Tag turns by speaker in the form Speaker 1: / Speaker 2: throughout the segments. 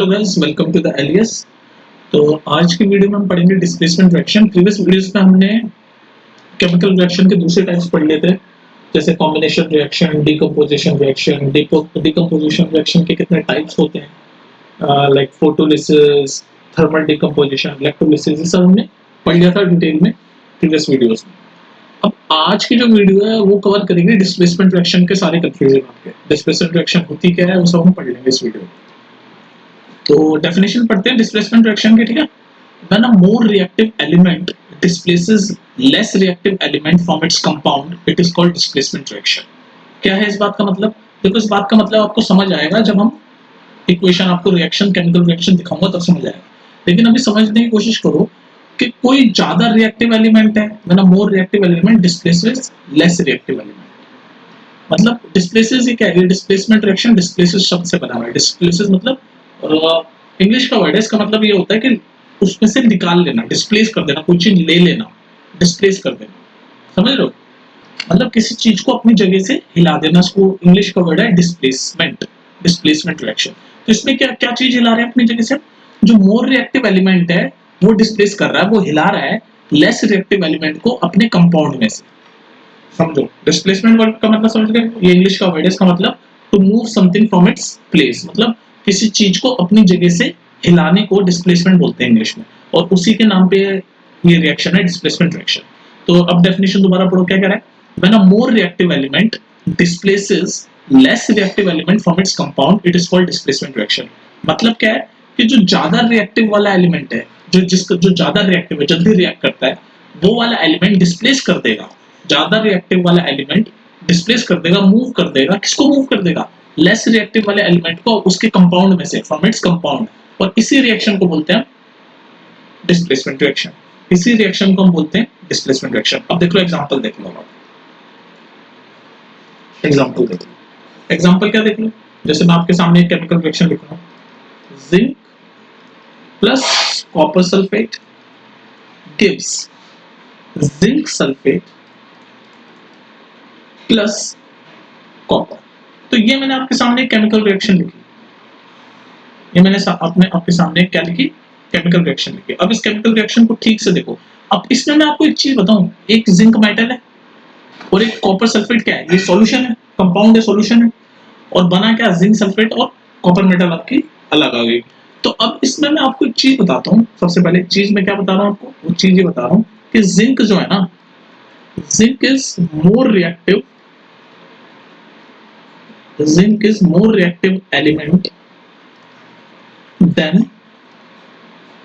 Speaker 1: Hello guys, welcome to the alias. तो आज की वीडियो में हम पढ़ेंगे डिस्प्लेसमेंट रिएक्शन। प्रीवियस वीडियोस में हमने केमिकल रिएक्शन के दूसरे टाइप्स पढ़ लिए थे, जैसे combination reaction, decomposition reaction. Decomposition reaction के कितने टाइप्स होते हैं, like photolysis, thermal decomposition, electrolysis, ये सब हमने पढ़ लिया था डिटेल में प्रीवियस वीडियोस में। अब आज की जो वीडियो है वो कवर करेंगे डिस्प्लेसमेंट रिएक्शन के सारे कंफ्यूजन आपके। डिस्प्लेसमेंट रिएक्शन होती क्या है वो सब हम पढ़ लेंगे इस वीडियो में। तो डेफिनेशन पढ़ते हैं डिस्प्लेसमेंट रिएक्शन की, ठीक है। When a more reactive element displaces less reactive element from its compound, it is called displacement reaction. क्या है इस बात का मतलब? देखो, इस बात का मतलब आपको समझ आएगा जब हम इक्वेशन, आपको रिएक्शन, केमिकल रिएक्शन दिखाऊंगा तब समझ आएगा। लेकिन अभी समझने की कोशिश करो कि कोई ज्यादा रिएक्टिव एलिमेंट है, when a more reactive element displaces less reactive element. मतलब डिस्प्लेसेस ये क्या है? डिस्प्लेसमेंट रिएक्शन डिस्प्लेसेस शब्द से बना हुआ है। डिस्प्लेसेस मतलब इंग्लिश का वर्ड है, इसका मतलब ये होता है कि उसमें से निकाल लेना, डिस्प्लेस कर देना, कोई चीज ले लेना, डिस्प्लेस कर देना। समझ लो, मतलब किसी चीज को अपनी जगह से हिला देना, उसको इंग्लिश का वर्ड है डिस्प्लेसमेंट। Displacement reaction. तो इसमें क्या क्या चीज हिला रहे हैं अपनी जगह से? जो मोर रिएक्टिव एलिमेंट है वो डिस्प्लेस कर रहा है, वो हिला रहा है लेस रिएक्टिव एलिमेंट को अपने कंपाउंड में से। समझो, डिस्प्लेसमेंट वर्ड का मतलब समझ गए? ये इंग्लिश का वर्ड है, इसका मतलब to move something from its place, मतलब किसी चीज को अपनी जगह से हिलाने को डिस्प्लेसमेंट बोलते हैं इंग्लिश में, और उसी के नाम पे ये रिएक्शन है, डिस्प्लेसमेंट रिएक्शन। तो अब डेफिनेशन दोबारा पढ़ो, क्या कह रहा है? When a more reactive element displaces less reactive element from its compound, it is called displacement reaction. मतलब क्या है कि जो ज्यादा रिएक्टिव वाला एलिमेंट है, जो ज्यादा रिएक्टिव है, जल्दी रिएक्ट करता है, वो वाला एलिमेंट डिस्प्लेस कर देगा। ज्यादा रिएक्टिव वाला एलिमेंट डिस्प्लेस कर देगा, मूव कर देगा। किसको मूव कर देगा? लेस रिएक्टिव वाले एलिमेंट को उसके कंपाउंड में से, फ्रॉम इट्स कंपाउंड। और इसी रिएक्शन को बोलते हैं डिस्प्लेसमेंट रिएक्शन। इसी रिएक्शन को हम बोलते हैं डिस्प्लेसमेंट रिएक्शन। अब देख लो, एग्जांपल देख लो। एग्जांपल देख लो। एग्जांपल क्या देख लो? जैसे मैं आपके सामने एक केमिकल रिएक्शन लिख रहा हूं, zinc plus copper sulphate gives zinc sulphate plus copper. तो ये मैंने आपके सामने केमिकल रिएक्शन लिखी, ये मैंने आपके सामने क्या लिखी? केमिकल रिएक्शन लिखी। अब इस केमिकल रिएक्शन को ठीक से देखो। अब इसमें मैं आपको एक चीज बताऊं, एक जिंक मेटल है और एक कॉपर सल्फेट, क्या है? ये सॉल्यूशन है, कंपाउंड है, सॉल्यूशन है। और बना क्या? जिंक सल्फेट और कॉपर मेटल आपकी अलग आ गई। तो अब इसमें मैं आपको एक चीज बताता हूँ। सबसे पहले एक चीज मैं क्या बता रहा हूँ आपको? वो चीज ये बता रहा हूँ कि जिंक जो है ना, zinc is more reactive, zinc is more reactive element than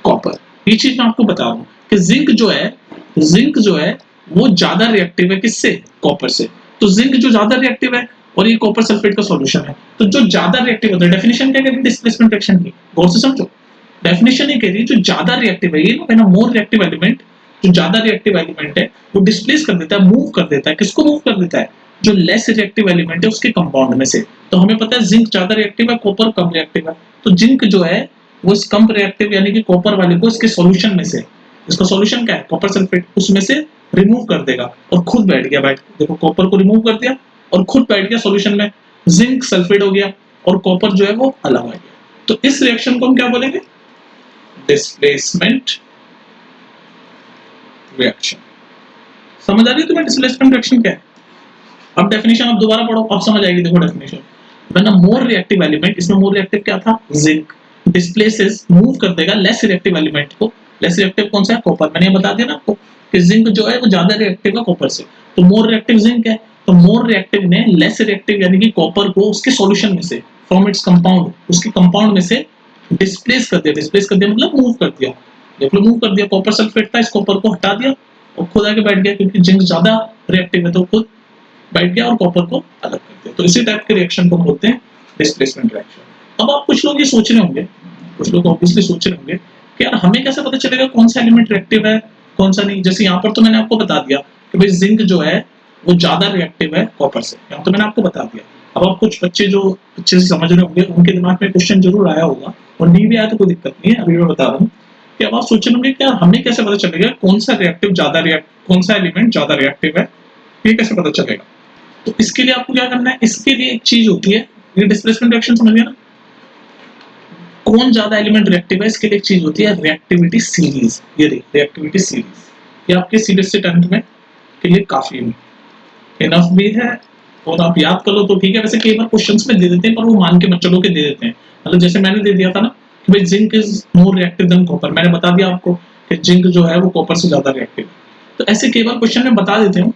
Speaker 1: copper. ये चीज मैं आपको बता रहा हूँ कि जिंक जो है वो ज्यादा रिएक्टिव है किससे? कॉपर से। तो जिंक जो ज्यादा रिएक्टिव है और ये कॉपर सल्फेट का सॉल्यूशन है, तो जो ज्यादा रिएक्टिव होता है, डेफिनेशन क्या कह रही है डिस्प्लेसमेंट रिएक्शन की? गौर से समझो, डेफिनेशन ये कह रही है जो ज्यादा रिएक्टिव है, ये ना मोर रिएक्टिव एलिमेंट, जो ज्यादा रिएक्टिव एलिमेंट है वो डिस्प्लेस कर देता है, मूव कर देता है। किसको मूव कर देता है? जो लेस रिएक्टिव एलिमेंट है उसके कंपाउंड में से। तो हमें पता है जिंक ज्यादा रिएक्टिव है, कॉपर कम रिएक्टिव है। तो जिंक जो है वो इस कम रिएक्टिव यानी कि कॉपर वाले को इसके सॉल्यूशन में से, इसका सॉल्यूशन क्या है? कॉपर सल्फेट, उसमें से रिमूव कर देगा और खुद बैठ गया। देखो, कॉपर को रिमूव कर दिया और खुद बैठ गया सॉल्यूशन में, जिंक सल्फेट हो गया और कॉपर जो है वो अलग आ गया। तो इस रिएक्शन को हम क्या बोलेंगे? Displacement reaction. समझ आ रही है तुम्हें डिस्प्लेसमेंट रिएक्शन क्या है? अब डेफिनेशन अब दोबारा पढ़ो, अब समझ आएगी। देखो definition, when a more reactive element, इसमें मोर रिएक्टिव क्या था? जिंक। डिस्प्लेसेस, मूव कर देगा लेस रिएक्टिव एलिमेंट को। लेस रिएक्टिव कौन सा है? कॉपर। मैंने बता दिया ना आपको कि जिंक जो है वो ज्यादा रिएक्टिव है कॉपर से, तो मोर रिएक्टिव जिंक है। तो मोर रिएक्टिव ने लेस रिएक्टिव यानी कि कॉपर को उसके सॉल्यूशन में से, फ्रॉम इट्स कंपाउंड, उसके कंपाउंड में से डिस्प्लेस कर दिया। डिस्प्लेस कर दिया मतलब मूव कर दिया। देख लो, मूव कर दिया। कॉपर सल्फेट था, इस कॉपर को हटा दिया और खुद आके बैठ गया, क्योंकि जिंक ज्यादा रिएक्टिव है तो खुद बैठ गया और कॉपर को अलग कर दिया। तो इसी टाइप के रिएक्शन को बोलते हैं डिस्प्लेसमेंट रिएक्शन। अब आप कुछ लोग ये सोच रहे होंगे, कुछ लोग ऑब्वियसली सोच रहे होंगे कि यार हमें कैसे पता चलेगा कौन सा एलिमेंट रिएक्टिव है कौन सा नहीं? जैसे यहाँ पर तो मैंने आपको बता दिया कि भाई जिंक जो है वो ज्यादा रिएक्टिव है कॉपर से, यहाँ तो मैंने आपको बता दिया। अब आप कुछ बच्चे जो अच्छे से समझ रहे होंगे उनके दिमाग में क्वेश्चन जरूर आया होगा, और नहीं भी आया तो कोई दिक्कत नहीं है, अभी मैं बता रहा हूँ कि अब आप सोच रहे होंगे कि यार हमें कैसे पता चलेगा कौन सा रिएक्टिव ज्यादा कौन सा एलिमेंट ज्यादा रिएक्टिव है, ये कैसे पता चलेगा? तो इसके लिए आपको क्या करना है? इसके लिए एक चीज होती है, ये डिस्प्लेसमेंट रिएक्शन समझ गया ना? कौन ज्यादा एलिमेंट रिएक्टिव है, इसके लिए एक चीज होती है रिएक्टिविटी सीरीज। ये रिएक्टिविटी सीरीज, ये आपके सीरीज से 10th में के लिए काफी इनफ भी है, और आप याद कर लो तो ठीक है। वैसे कई बार क्वेश्चंस में दे देते हैं, पर वो मान के मत चलो के दे देते हैं। मतलब जैसे मैंने दे दिया था ना कि भाई zinc is more reactive than copper, मैंने बता दिया आपको कि जिंक जो है वो कॉपर से ज्यादा रिएक्टिव है। तो ऐसे कई बार क्वेश्चन में बता देते हूँ,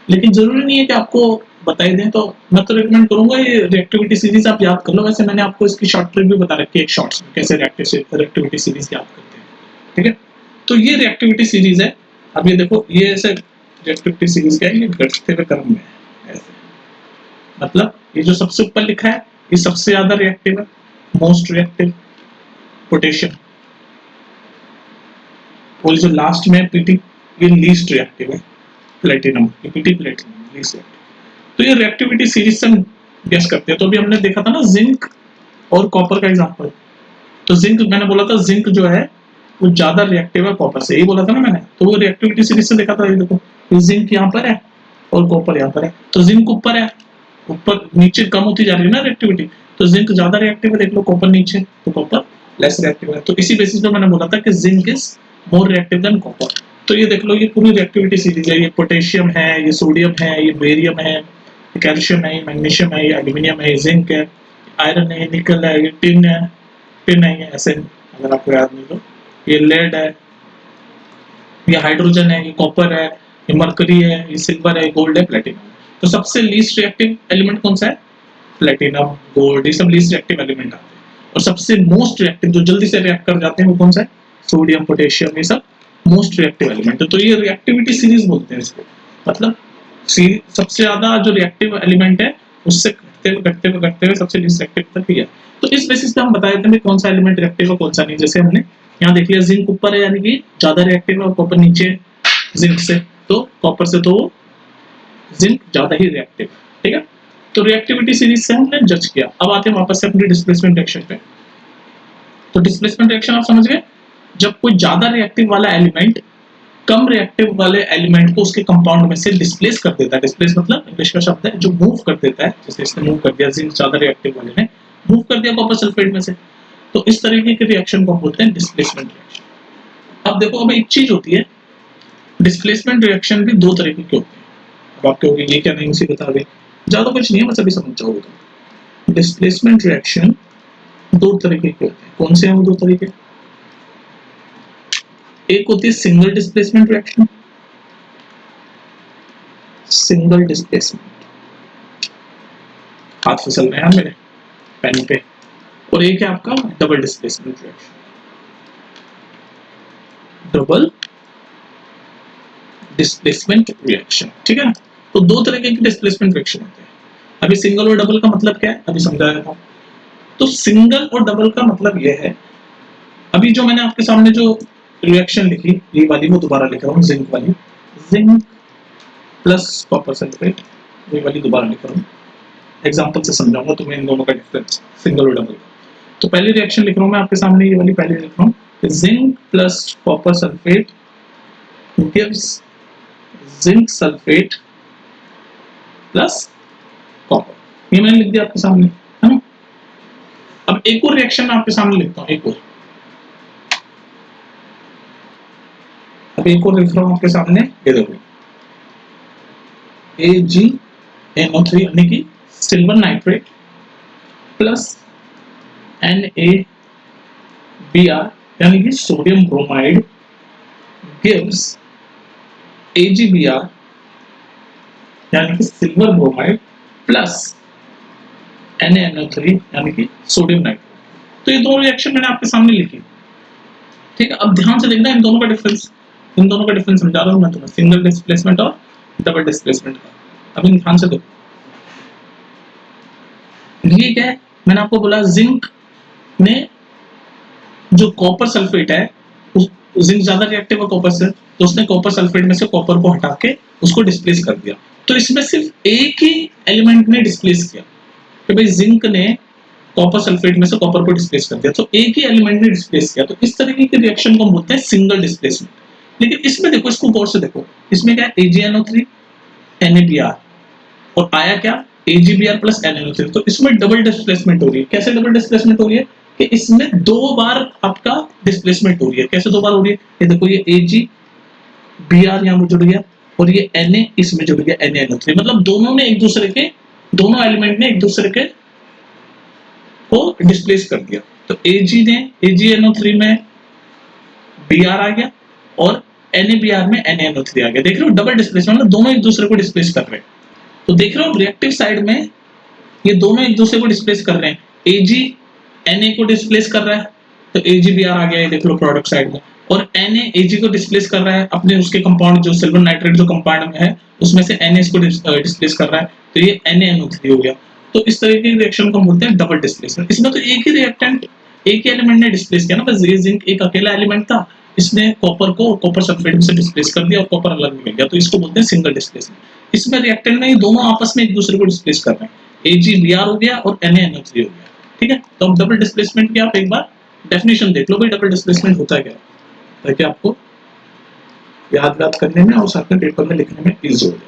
Speaker 1: लेकिन जरूरी नहीं है कि आपको बता ही दें। तो मैं तो रिकमेंड करूंगा ये रिएक्टिविटी सीरीज आप याद कर लो। वैसे मैंने आपको इसकी शॉर्ट ट्रिक भी बता रखी है, एक शॉर्ट्स में कैसे रिएक्टिविटी सीरीज याद करते हैं, ठीक है। तो ये रिएक्टिविटी सीरीज है। अब ये देखो, ये ऐसे रिएक्टिविटी सीरीज क्या है, ये घटते हुए क्रम में है ऐसे। मतलब ये जो सबसे ऊपर लिखा है ये सबसे ज्यादा रिएक्टिव है, मोस्ट रिएक्टिव पोटेशियम, और जो लास्ट में पीटी ये लीस्ट रिएक्टिव है, platinum, PT platinum least reactive. तो ये रिएक्टिविटी सीरीज से हम गेस करते हैं। तो अभी हमने देखा था ना जिंक और कॉपर का एग्जांपल। तो जिंक मैंने बोला था जिंक जो है वो ज्यादा रिएक्टिव है कॉपर से, यही बोला था ना मैंने। तो वो रिएक्टिविटी सीरीज से देखा था। ये देखो जिंक यहाँ पर है और कॉपर यहाँ पर है, तो जिंक ऊपर है, ऊपर नीचे कम होती जा रही है ना रिएक्टिविटी, तो जिंक ज्यादा रिएक्टिव है, देख लो कॉपर नीचे, तो कॉपर लेस रिएक्टिव है। तो इसी बेसिस पे मैंने बोला था कि zinc is more reactive than copper. तो ये देख लो ये पूरी रिएक्टिविटी सीरीज है। ये पोटेशियम है, ये सोडियम है, ये बेरियम है, ये कैल्शियम है, ये मैग्नीशियम है, ये एल्यूमिनियम है, ये जिंक है, आयरन है, निकल है, ये टिन है, टिन है ये ऐसे, अगर आपको याद नहीं तो ये लेड है, ये हाइड्रोजन है, ये कॉपर है, ये मरकरी है, ये सिल्वर है, गोल्ड है, प्लेटिनम। तो सबसे लीस्ट रिएक्टिव एलिमेंट कौन सा है, प्लेटिनम, गोल्ड, ये सब लीस्ट रिएक्टिव एलिमेंट आते हैं। और सबसे मोस्ट रिएक्टिव जो जल्दी से रिएक्ट कर जाते हैं वो कौन सा है, सोडियम, पोटेशियम, ये सब मोस्ट रिएक्टिव एलिमेंट है। तो ये रिएक्टिविटी सीरीज बोलते हैं इसको। मतलब सबसे ज्यादा जो रिएक्टिव एलिमेंट है उससे घटते हुए सबसे लीस्ट रिएक्टिव तक ही है। तो इस बेसिस पे हम बता देते हैं कौन सा एलिमेंट रिएक्टिव है कौन सा नहीं। जैसे हमने यहाँ देख लिया जिंक ऊपर है यानी कि ज्यादा रिएक्टिव है, और कॉपर नीचे जिंक से, तो कॉपर से तो जिंक ज्यादा ही रिएक्टिव है, ठीक है। तो रिएक्टिविटी सीरीज से हमने जज किया। अब आते हैं वापस से अपनी डिस्प्लेसमेंट रिएक्शन पे। तो डिस्प्लेसमेंट रिएक्शन आप समझ गए, जब कोई ज्यादा रिएक्टिव वाला एलिमेंट कम रिएक्टिव वाले एलिमेंट को उसके कंपाउंड में से डिस्प्लेस कर देता है। डिस्प्लेस मतलब इंग्लिश का शब्द है जो मूव कर देता है। जैसे इसने मूव कर दिया, जिंक ज्यादा रिएक्टिव वाले ने मूव कर दिया कॉपर सल्फेट में से, तो इस तरीके के रिएक्शन को हम बोलते हैं डिस्प्लेसमेंट रिएक्शन। अब देखो, अब एक चीज होती है, डिस्प्लेसमेंट रिएक्शन भी दो तरीके के होते हैं। अब आप कहोगे ये क्या नहीं उसी बता दे, ज्यादा कुछ नहीं है, बस अभी समझ जाओगे। तो डिस्प्लेसमेंट रिएक्शन दो तरीके के होते हैं। कौन से हैं वो दो तरीके, एक होती है single displacement reaction, single displacement, हाथ फिसल रहे हैं मेरे पेन पे, और एक है आपका double displacement reaction, double displacement reaction, ठीक है ना। तो दो तरीके की डिस्प्लेसमेंट रिएक्शन होते हैं। अभी सिंगल और डबल का मतलब क्या है अभी समझाया था। तो सिंगल और डबल का मतलब यह है, अभी जो मैंने आपके सामने जो रिएक्शन लिखी ये वाली, वो दोबारा लिख रहा हूँ, जिंक वाली, जिंक प्लस कॉपर सल्फेट, ये वाली दोबारा लिख रहा हूँ, एग्जांपल से समझाऊंगा तुम्हें इन दोनों का डिफरेंस सिंगल और डबल का। तो पहली रिएक्शन लिख रहा हूँ मैं आपके सामने, ये वाली पहले लिख रहा हूँ, zinc plus copper sulphate gives zinc sulphate plus copper, ये मैंने लिख दिया आपके सामने, है ना। अब एक और रिएक्शन मैं आपके सामने लिखता हूँ, एक और, अब एक और लिख रहा हूँ आपके सामने, ये देखो AgNO3 यानी कि सिल्वर नाइट्रेट प्लस NaBr यानी कि सोडियम ब्रोमाइड गिव्स AgBr यानी कि सिल्वर ब्रोमाइड प्लस NaNO3 यानी कि सोडियम नाइट्रेट। तो ये दो रिएक्शन मैंने आपके सामने लिखी, ठीक है। अब ध्यान से देखना इन दोनों का डिफरेंस, इन दोनों का डिफरेंस समझा रहा हूं मैं तुम्हें, सिंगल डिस्प्लेसमेंट और डबल डिस्प्लेसमेंट का। अब इन ध्यान से देखो, ये क्या है, मैंने आपको बोला जिंक में जो कॉपर सल्फेट है, जिंक ज्यादा रिएक्टिव है कॉपर से, तो उसने कॉपर सल्फेट में से कॉपर को हटा के उसको डिस्प्लेस कर दिया। तो इसमें सिर्फ एक ही एलिमेंट ने डिस्प्लेस किया कि भाई जिंक ने कॉपर सल्फेट में से कॉपर को डिस्प्लेस कर दिया, तो एक ही एलिमेंट ने डिस्प्लेस किया। तो इस तरीके के रिएक्शन को हम बोलते हैं सिंगल डिस्प्लेसमेंट। लेकिन इसमें देखो, इसको गौर से देखो, इसमें क्या है AgNO3 NaBr, और आया क्या AgBr प्लस NaNO3, तो इसमें डबल डिस्प्लेसमेंट हो रही है। कैसे डबल डिस्प्लेसमेंट हो रही है, कि इसमें दो बार आपका डिस्प्लेसमेंट हो रही है। कैसे दो बार हो रही है? ये देखो, ये AgBr यहाँ में जुड़ गया और ये Na इसमें जुड़ गया, NaNO3। मतलब दोनों ने एक दूसरे के, दोनों एलिमेंट ने एक दूसरे के को डिस्प्लेस कर दिया। तो AgNO3 में Br आ गया और NaBr में NaNO3 आ गया। देख रहे हो, डबल डिस्प्लेसमेंट, मतलब दोनों एक दूसरे को डिस्प्लेस कर रहे हैं। तो देख रहे हो रिएक्टिव साइड में ये दोनों एक दूसरे को डिस्प्लेस कर रहे हैं। Ag Na को डिस्प्लेस कर रहा है तो AgBr आ गया, ये देख लो प्रोडक्ट साइड में, और Na Ag को डिस्प्लेस कर रहा है अपने उसके कंपाउंड, जो सिल्वर नाइट्रेट जो कंपाउंड में है उसमें से Na इसको डिस्प्लेस कर रहा है, तो ये NaNO3 हो गया। तो इस तरह की रिएक्शन को हम बोलते हैं डबल डिस्प्लेसमेंट। इसमें तो एक ही रिएक्टेंट, एक ही एलिमेंट ने डिस्प्लेस किया ना, बस ये जिंक एक अकेला एलिमेंट था, इसने कॉपर को कॉपर सल्फेट से डिस्प्लेस कर दिया और कॉपर अलग निकल गया, तो इसको बोलते हैं सिंगल डिस्प्लेसमेंट। इसमें रिएक्टेंट में ये दोनों आपस में एक दूसरे को डिस्प्लेस कर रहे हैं, AgBr हो गया और NaNO3 हो गया। ठीक है, तो अब डबल डिस्प्लेसमेंट की आप एक बार डेफिनेशन देख लो भाई, डबल डिस्प्लेसमेंट होता है क्या, ताकि आपको याद करने में और साथ में पेपर में लिखने में इजी हो जाए।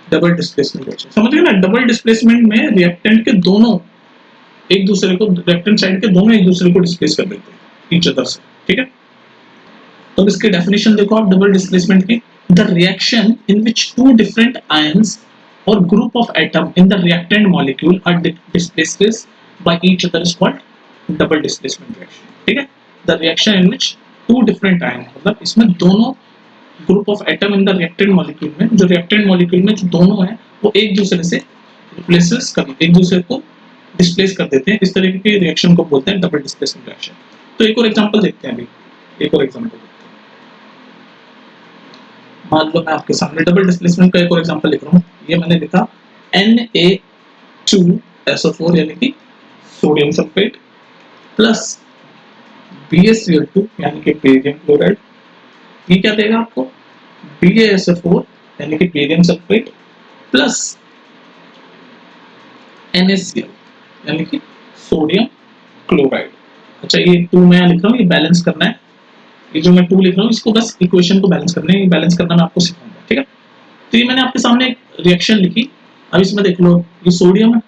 Speaker 1: डबल डिस्प्लेसमेंट समझ गए ना? डबल डिस्प्लेसमेंट में रिएक्टेंट के दोनों एक दूसरे को, रिएक्टेंट साइड के दोनों एक दूसरे को डिस्प्लेस कर देते हैं ईच अदर से। ठीक है, तो इसकी डेफिनेशन देखो आप डबल डिस्प्लेसमेंट की। The reaction in which two different ions or group of atom in the reactant molecule are displaced by each other is called double displacement reaction। ठीक है, the reaction in which two different ions, मतलब इसमें दोनों group of atom in the reactant molecule में, जो reactant molecule में जो दोनों हैं वो एक दूसरे से replaces कर, एक दूसरे को डिस्प्लेस कर देते हैं। इस तरह की रिएक्शन को बोलते हैं डबल डिस्प्लेसमेंट रिएक्शन। तो एक और एग्जांपल देखते हैं अभी, एक और एग्जांपल। मान लो मैं आपके सामने डबल डिस्प्लेसमेंट का एक और एग्जांपल लिख रहा हूँ। ये मैंने लिखा Na2SO4 यानी कि सोडियम सल्फेट प्लस BaCl2 यानी कि बेरियम क्लोराइड। ये क्या देगा आपको? BaSO4 यानी कि बेरियम सल्फेट प्लस NaCl यानी कि सोडियम क्लोराइड। अच्छा, ये 2 मैं लिख रहा हूँ, ये बैलेंस करना है। ये जो मैं 2 लिख रहा हूँ इसको बस इक्वेशन को बैलेंस करना है, ये बैलेंस करना मैं आपको सिखाऊंगा। ठीक है, तो ये मैंने आपके सामने एक रिएक्शन लिखी। अब इसमें देख लो, ये सोडियम है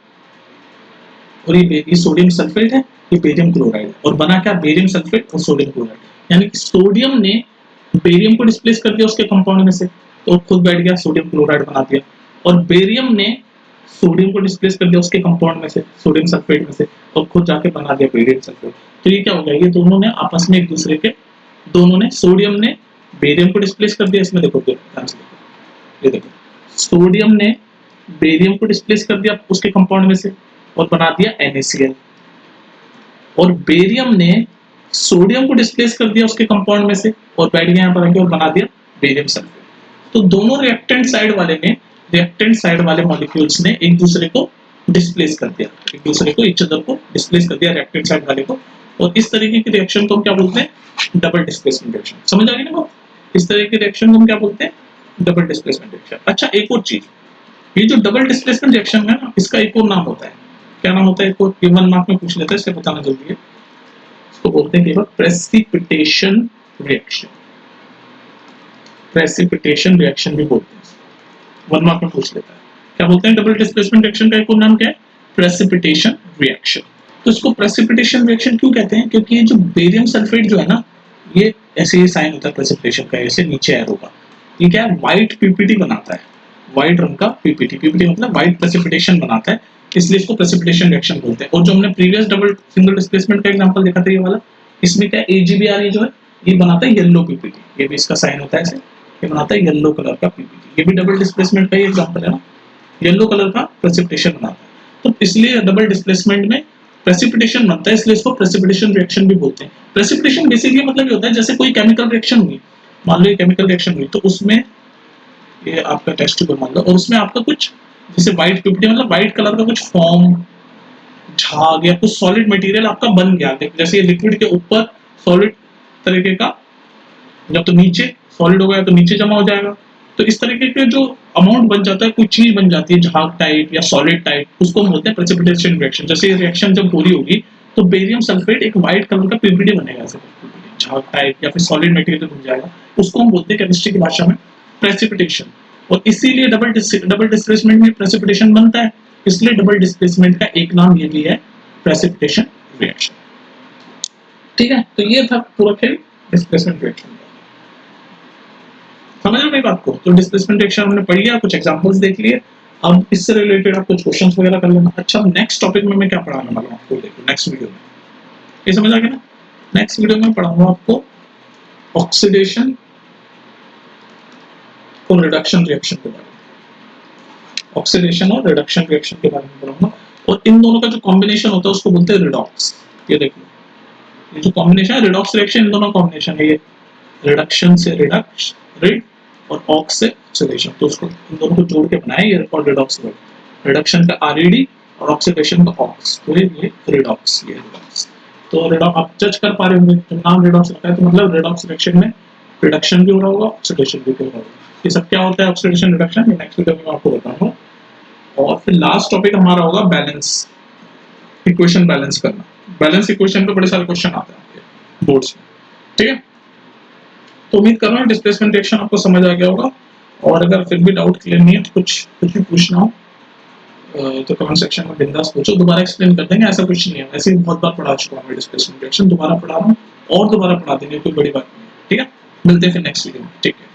Speaker 1: और ये सोडियम सल्फेट है, ये बेरियम क्लोराइड है, और बना क्या? बेरियम सल्फेट और सोडियम क्लोराइड। यानी कि सोडियम ने बेरियम को डिस्प्लेस कर दिया उसके कंपाउंड में से, तो खुद बैठ गया, सोडियम क्लोराइड बना दिया, और बेरियम ने सोडियम को डिस्प्लेस कर दिया उसके कंपाउंड में से, सोडियम सल्फेट में से, और खुद जाके बना दिया बेरियम सल्फेट। तो ये क्या हो गया? ये दोनों ने आपस में एक दूसरे के, दोनों ने, सोडियम ने बेरियम को डिस्प्लेस कर दिया, इसमें देखो ध्यान से देखो, ये देखो सोडियम ने बेरियम को डिस्प्लेस कर दिया उसके कंपाउंड में से और बना दिया NaCl, और बेरियम ने सोडियम को डिस्प्लेस कर दिया उसके कंपाउंड में से और बैठ गया यहाँ पर आके और बना दिया बेरियम सल्फेट। तो दोनों रिएक्टेंट साइड वाले ने, रिएक्टेंट साइड वाले मॉलिक्यूल्स ने एक दूसरे को डिस्प्लेस कर दिया, एक दूसरे को, ईच अदर को डिस्प्लेस कर दिया रिएक्टेंट साइड वाले को, और इस तरीके की रिएक्शन को हम क्या बोलते हैं? Double displacement reaction. समझ आ गई ना? इस तरह की रिएक्शन को हम क्या बोलते हैं? Double displacement reaction. अच्छा, एक और चीज, ये जो डबल डिस्प्लेसमेंट रिएक्शन है ना, इसका एक और नाम होता है। क्या नाम होता है? एक और 1 मार्क में पूछ लेता है, इससे बताना जल्दी है। इसको बोलते हैं केवल प्रेसिपिटेशन रिएक्शन। प्रेसिपिटेशन रिएक्शन भी बोलते हैं, 1 मार्क में पूछ लेता है। क्या बोलते हैं? डबल डिस्प्लेसमेंट रिएक्शन का एक और नाम क्या है? Precipitation reaction. तो इसको प्रेसिपिटेशन रिएक्शन क्यों कहते हैं? क्योंकि ये जो बेरियम सल्फेट जो है ना, ये ऐसे ही साइन होता है प्रेसिपिटेशन का, ऐसे नीचे एरो का। ये क्या है? व्हाइट पीपीटी बनाता है, व्हाइट रंग का पीपीटी, पीपीटी मतलब व्हाइट प्रेसिपिटेशन बनाता है, इसलिए इसको प्रेसिपिटेशन रिएक्शन बोलते हैं। और जो हमने प्रीवियस डबल सिंगल डिस्प्लेसमेंट का एग्जांपल देखा था ये वाला, इसमें क्या AgBr ये जो है ये बनाता है येलो पीपीटी, ये भी इसका साइन होता है ऐसे, ये बनाता है येलो कलर का पीपीटी। ये भी डबल डिस्प्लेसमेंट का ही एग्जांपल है ना, येलो कलर का प्रेसिपिटेशन बनाता है। तो इसलिए डबल डिस्प्लेसमेंट में प्रेसिपिटेशन बनता है, इसलिए इसको प्रेसिपिटेशन रिएक्शन भी बोलते हैं। प्रेसिपिटेशन बेसिकली मतलब ये होता है जैसे कोई केमिकल रिएक्शन हुई, मान लो ये केमिकल रिएक्शन हुई, तो उसमें ये आपका टेस्ट ट्यूब मान लो, और उसमें आपका कुछ जैसे व्हाइट पीपीटी मतलब व्हाइट कलर का कुछ फॉर्म, झाग या कुछ सॉलिड मटेरियल आपका बन गया। जैसे ये लिक्विड के ऊपर सॉलिड तरीके का, जब तो नीचे सॉलिड हो गया तो नीचे जमा हो जाएगा। तो इस तरीके के जो अमाउंट बन जाता है, कोई चीज बन जाती है झाग टाइप या सॉलिड टाइप, उसको हम बोलते हैं प्रेसिपिटेशन रिएक्शन। जैसे ये रिएक्शन जब पूरी होगी तो बेरियम सल्फेट एक व्हाइट कलर का पीपीटी बनेगा, ऐसे झाग टाइप या फिर सॉलिड मटेरियल बन जाएगा, उसको हम बोलते हैं केमिस्ट्री की भाषा में प्रेसिपिटेशन। और इसीलिए डबल डिस्प्लेसमेंट में प्रेसिपिटेशन बनता है, इसलिए डबल डिस्प्लेसमेंट का एक नाम ये भी है, प्रेसिपिटेशन रिएक्शन। ठीक है, तो ये था पूरा खेल डिस्प्लेसमेंट रिएक्शन का। समझ रहे हो मेरी बात को? तो डिस्प्लेसमेंट रिएक्शन हमने पढ़ लिया, कुछ एग्जांपल्स देख लिए। अब इससे रिलेटेड आप कुछ क्वेश्चंस वगैरह कर लेना। अच्छा, नेक्स्ट टॉपिक में मैं क्या पढ़ाने वाला हूँ आपको, देखो नेक्स्ट वीडियो में, ये समझ आ गया ना? नेक्स्ट वीडियो में पढ़ाऊंगा आपको ऑक्सीडेशन और रिडक्शन रिएक्शन के बारे में, ऑक्सीडेशन और रिडक्शन रिएक्शन के बारे में पढ़ाऊंगा। और इन दोनों का जो कॉम्बिनेशन होता है उसको बोलते हैं रिडॉक्स। ये देखो, ये जो कॉम्बिनेशन है रिडॉक्स रिएक्शन, इन दोनों कॉम्बिनेशन है ये, रिडक्शन से रिडक्स रिड और ऑक्स से ऑक्सीडेशन, तो उसको इन दोनों को जोड़ के बनाया ये और रिडॉक्स रिड, रिडक्शन का आरईडी और ऑक्सीडेशन का ऑक्स, तो ये रिडॉक्स, ये रिडॉक्स। तो रिडॉक्स आप जज कर पा रहे होंगे, जब नाम रिडॉक्स रखा है तो मतलब रिडॉक्स रिएक्शन में रिडक्शन भी हो रहा होगा, ऑक्सीडेशन भी हो रहा होगा। ये सब क्या होता है ऑक्सीडेशन रिडक्शन, ये नेक्स्ट वीडियो में मैं आपको बताऊंगा। और फिर लास्ट टॉपिक हमारा होगा बैलेंस इक्वेशन, बैलेंस करना। बैलेंस इक्वेशन पे बड़े सारे क्वेश्चन आते हैं बोर्ड्स में, ठीक है? तो उम्मीद कर रहा हूँ डिस्प्लेसमेंट रिएक्शन आपको समझ आ गया होगा। और अगर फिर भी डाउट क्लियर नहीं है तो कुछ भी पूछना हो तो कमेंट सेक्शन में बिंदास पूछो, दोबारा एक्सप्लेन कर देंगे, ऐसा कुछ नहीं है। वैसे ही बहुत बार पढ़ा चुका हूँ डिस्प्लेसमेंट रिएक्शन, दोबारा पढ़ा रहा हूँ और दोबारा पढ़ा देंगे, कोई बड़ी बात नहीं है, ठीक है? मिलते हैं फिर नेक्स्ट वीडियो में, ठीक है?